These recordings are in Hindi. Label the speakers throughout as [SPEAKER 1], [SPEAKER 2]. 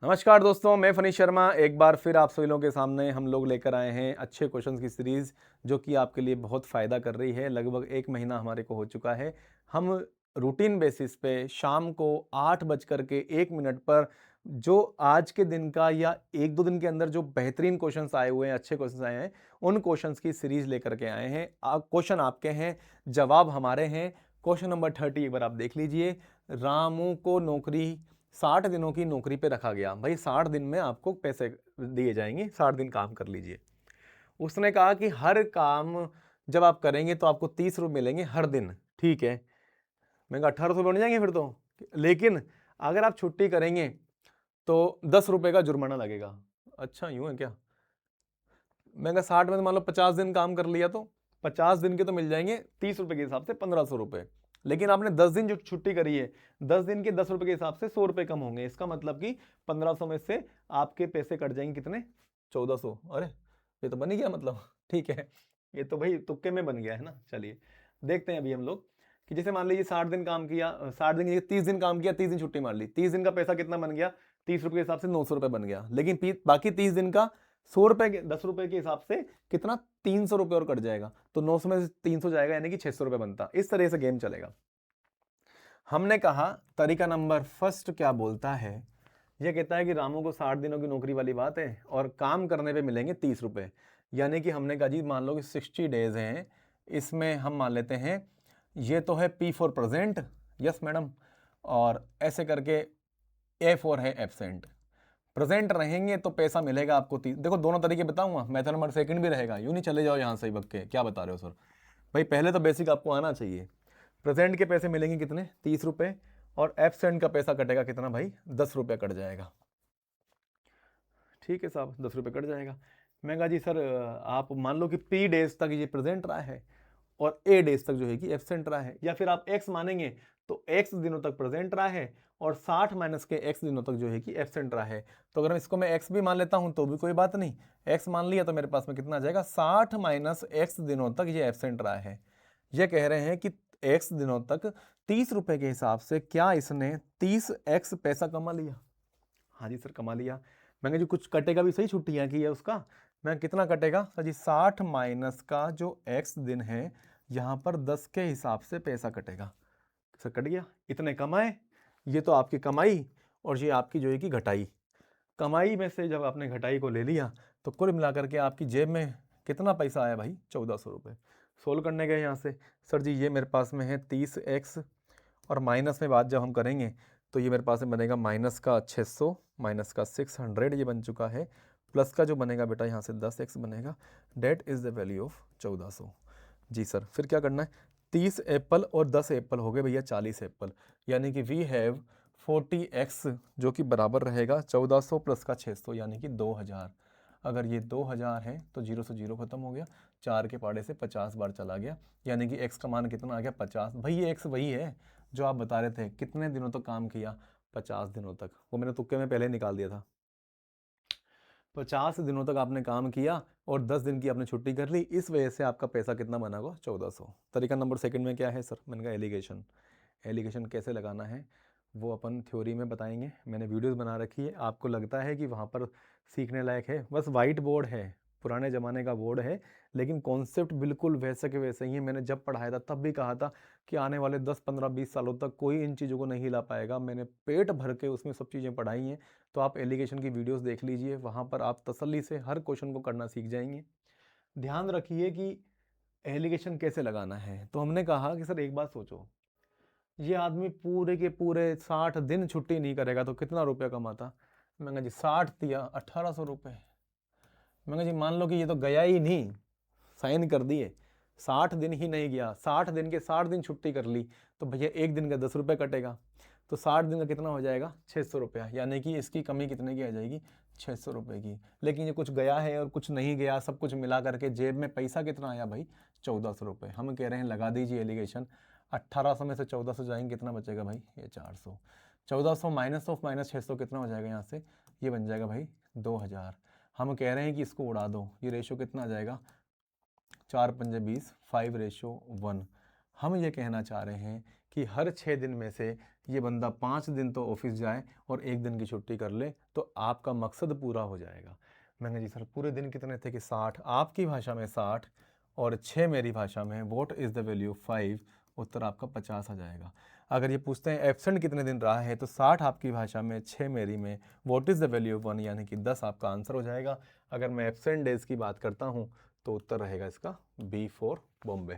[SPEAKER 1] नमस्कार दोस्तों, मैं फनी शर्मा एक बार फिर आप सभी लोगों के सामने हम लोग लेकर आए हैं अच्छे क्वेश्चंस की सीरीज़ जो कि आपके लिए बहुत फ़ायदा कर रही है। लगभग 1 महीना हमारे को हो चुका है। हम रूटीन बेसिस पे शाम को 8:01 पर जो आज के दिन का या 1-2 दिन के अंदर जो बेहतरीन क्वेश्चंस आए हुए हैं, अच्छे क्वेश्चंस आए हैं, उन क्वेश्चंस की सीरीज़ लेकर के आए हैं। क्वेश्चन आपके हैं, जवाब हमारे हैं। क्वेश्चन नंबर 30 एक बार आप देख लीजिए। रामू को नौकरी 60 दिनों की नौकरी पे रखा गया। भाई 60 दिन में आपको पैसे दिए जाएंगे, 60 दिन काम कर लीजिए। उसने कहा कि हर काम जब आप करेंगे तो आपको 30 रुपये मिलेंगे हर दिन। ठीक है, मैं कहा 1800 बन जाएंगे फिर तो, लेकिन अगर आप छुट्टी करेंगे तो 10 रुपये का जुर्माना लगेगा। अच्छा यूं है क्या? मैं कहा 60 में तो मान लो 50 दिन काम कर लिया तो 50 दिन के तो मिल जाएंगे 30 रुपए के हिसाब से 1500 रुपए। लेकिन आपने 10 दिन जो छुट्टी करी है, 10 दिन के 10 रुपए के हिसाब से 100 रुपए कम होंगे। इसका मतलब कि 1500 में से आपके पैसे कट जाएंगे कितने? 1400। अरे ये तो बन ही गया मतलब। ठीक है, ये तो भाई तुक्के में बन गया है ना। चलिए देखते हैं अभी हम लोग कि जैसे मान लीजिए 60 दिन काम किया, 60 दिन की 30 दिन काम किया, 30 दिन छुट्टी मार ली, 30 दिन का पैसा कितना बन गया? 30 रुपए के हिसाब से 900 रुपए बन गया। लेकिन बाकी 30 दिन का 100 रुपए के 10 रुपए के हिसाब से कितना? 300 रुपए और कट जाएगा। तो 900 में से 300 जाएगा, यानी कि 600 रुपए बनता। इस तरह से गेम चलेगा। हमने कहा तरीका नंबर फर्स्ट क्या बोलता है? यह कहता है कि रामू को 60 दिनों की नौकरी वाली बात है और काम करने पे मिलेंगे 30 रुपए। यानी कि हमने कहा जी मान लो कि 60 डेज हैं, इसमें हम मान लेते हैं ये तो है P for present, yes madam, और ऐसे करके A फॉर है एबसेंट। प्रेजेंट रहेंगे तो पैसा मिलेगा आपको 30। देखो दोनों तरीके बताऊंगा, मेथड नंबर सेकंड भी रहेगा। यूं नहीं चले जाओ यहाँ से ही बक के, क्या बता रहे हो सर? भाई पहले तो बेसिक आपको आना चाहिए। प्रेजेंट के पैसे मिलेंगे कितने? 30 रुपए, और एबसेंट का पैसा कटेगा कितना भाई? 10 रुपये कट जाएगा। ठीक है साहब, 10 रुपये कट जाएगा। मैं कहा जी सर आप मान लो कि P डेज तक ये प्रेजेंट रहा है और A डेज तक जो है कि एबसेंट रहा है, या फिर आप X मानेंगे तो X दिनों तक प्रेजेंट रहा है और 60 माइनस के X दिनों तक जो है कि एबसेंट रहा है। तो अगर इसको मैं X भी मान लेता हूं तो भी कोई बात नहीं, X मान लिया तो मेरे पास में कितना आ जाएगा? 60 माइनस X दिनों तक ये एबसेंट रहा है। ये कह रहे हैं कि X दिनों तक 30 रुपए के हिसाब से क्या इसने 30x पैसा कमा लिया? हाँ जी सर कमा लिया। मैंने जी कुछ कटेगा भी सही, छुट्टियां की है उसका। मैं कितना कटेगा सर जी? 60 माइनस का जो x दिन है, यहाँ पर 10 के हिसाब से पैसा कटेगा। सर कट गया, इतने कमाए, ये तो आपकी कमाई और ये आपकी जो है कि घटाई। कमाई में से जब आपने घटाई को ले लिया तो कुल मिलाकर के आपकी जेब में कितना पैसा आया भाई? 1400 रुपये। सोल्व करने गए यहाँ से, सर जी ये मेरे पास में है 30x, और माइनस में बात जब हम करेंगे तो ये मेरे पास में बनेगा माइनस का 600, माइनस का 600 ये बन चुका है, प्लस का जो बनेगा बेटा यहाँ से 10x बनेगा। That is the value of 1400। जी सर, फिर क्या करना है? 30 एप्पल और 10 एप्पल हो गए भैया 40 एप्पल, यानी कि वी हैव 40x जो कि बराबर रहेगा 1400 प्लस का 600 यानी कि 2000। अगर ये 2000 है तो जीरो से जीरो खत्म हो गया, 4 के पाड़े से 50 बार चला गया, यानी कि x का मान कितना आ गया? 50। भाई ये x वही है जो आप बता रहे थे कितने दिनों तक काम किया? 50 दिनों तक। वो मैंने तुक्के में पहले निकाल दिया था। 50 दिनों तक आपने काम किया और 10 दिन की आपने छुट्टी कर ली, इस वजह से आपका पैसा कितना बना होगा? 1400। तरीका नंबर सेकंड में क्या है सर? मैंने कहा एलिगेशन। एलिगेशन कैसे लगाना है वो अपन थ्योरी में बताएंगे। मैंने वीडियोस बना रखी है, आपको लगता है कि वहाँ पर सीखने लायक है? बस वाइट बोर्ड है, पुराने ज़माने का बोर्ड है, लेकिन कॉन्सेप्ट बिल्कुल वैसे के वैसे ही है। मैंने जब पढ़ाया था तब भी कहा था कि आने वाले 10 15 20 सालों तक कोई इन चीज़ों को नहीं हिला पाएगा। मैंने पेट भर के उसमें सब चीज़ें पढ़ाई हैं। तो आप एलिगेशन की वीडियोस देख लीजिए, वहाँ पर आप तसल्ली से हर क्वेश्चन को करना सीख जाएंगे। ध्यान रखिए कि एलिगेशन कैसे लगाना है। तो हमने कहा कि सर एक बात सोचो, ये आदमी पूरे के पूरे 60 दिन छुट्टी नहीं करेगा तो कितना रुपया कमाता? मैंने कहा जी 60 दिया 1800 रुपये। मैंने कहा जी मान लो कि ये तो गया ही नहीं, साइन कर दिए, 60 दिन ही नहीं गया, 60 दिन के 60 दिन छुट्टी कर ली, तो भैया एक दिन का 10 रुपये कटेगा, तो 60 दिन का कितना हो जाएगा? 600 रुपया। यानी कि इसकी कमी कितने की आ जाएगी? 600 रुपये की। लेकिन ये कुछ गया है और कुछ नहीं गया, सब कुछ मिला करके जेब में पैसा कितना आया भाई? 1400 रुपये। हम कह रहे हैं लगा दीजिए एलिगेशन। 1800 में से 1400 जाएंगे, कितना बचेगा भाई? ये 400। 1400 माइनस ऑफ माइनस 600 कितना हो जाएगा यहाँ से? ये बन जाएगा भाई 2000। हम कह रहे हैं कि इसको उड़ा दो, ये रेशो कितना आ जाएगा? 4 पंजे 20, 5:1। हम ये कहना चाह रहे हैं कि हर 6 दिन में से ये बंदा 5 दिन तो ऑफिस जाए और 1 दिन की छुट्टी कर ले, तो आपका मकसद पूरा हो जाएगा। मैंने जी सर पूरे दिन कितने थे कि 60, आपकी भाषा में 60 और 6 मेरी भाषा में, what is the value of 5, उत्तर आपका 50 आ जाएगा। अगर ये पूछते हैं एब्सेंट कितने दिन रहा है, तो 60 आपकी भाषा में, 6 मेरी में, what is the value of 1 यानी कि 10 आपका आंसर हो जाएगा। अगर मैं एब्सेंट डेज की बात करता हूँ तो उत्तर रहेगा इसका बी फॉर बॉम्बे।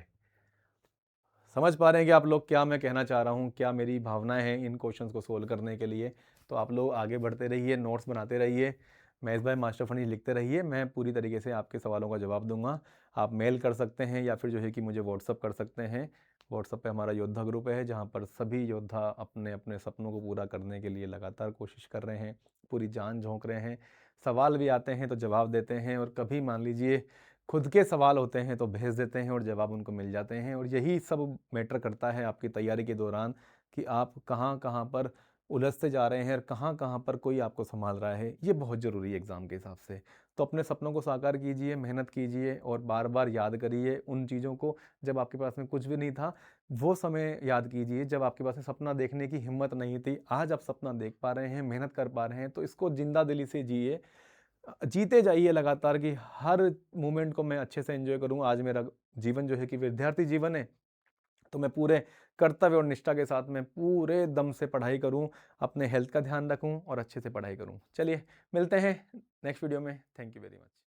[SPEAKER 1] समझ पा रहे हैं कि आप लोग क्या मैं कहना चाह रहा हूँ, क्या मेरी भावनाएं हैं इन क्वेश्चंस को सोल्व करने के लिए। तो आप लोग आगे बढ़ते रहिए, नोट्स बनाते रहिए, महेश भाई मास्टर फनी लिखते रहिए, मैं पूरी तरीके से आपके सवालों का जवाब दूंगा। आप मेल कर सकते हैं या फिर जो है कि मुझे व्हाट्सअप कर सकते हैं। व्हाट्सअप पे हमारा योद्धा ग्रुप है जहाँ पर सभी योद्धा अपने अपने सपनों को पूरा करने के लिए लगातार कोशिश कर रहे हैं, पूरी जान झोंक रहे हैं। सवाल भी आते हैं तो जवाब देते हैं, और कभी मान लीजिए खुद के सवाल होते हैं तो भेज देते हैं और जवाब उनको मिल जाते हैं। और यही सब मैटर करता है आपकी तैयारी के दौरान कि आप कहाँ कहाँ पर उलझते जा रहे हैं और कहाँ कहाँ पर कोई आपको संभाल रहा है। ये बहुत ज़रूरी है एग्ज़ाम के हिसाब से। तो अपने सपनों को साकार कीजिए, मेहनत कीजिए और बार बार याद करिए उन चीज़ों को जब आपके पास में कुछ भी नहीं था। वो समय याद कीजिए जब आपके पास में सपना देखने की हिम्मत नहीं थी। आज आप सपना देख पा रहे हैं, मेहनत कर पा रहे हैं, तो इसको जिंदा दिली से जिए। जीते जाइए लगातार कि हर मोमेंट को मैं अच्छे से एंजॉय करूँ। आज मेरा जीवन जो है कि विद्यार्थी जीवन है, तो मैं पूरे कर्तव्य और निष्ठा के साथ में पूरे दम से पढ़ाई करूँ, अपने हेल्थ का ध्यान रखूँ और अच्छे से पढ़ाई करूँ। चलिए मिलते हैं नेक्स्ट वीडियो में। Thank you very much.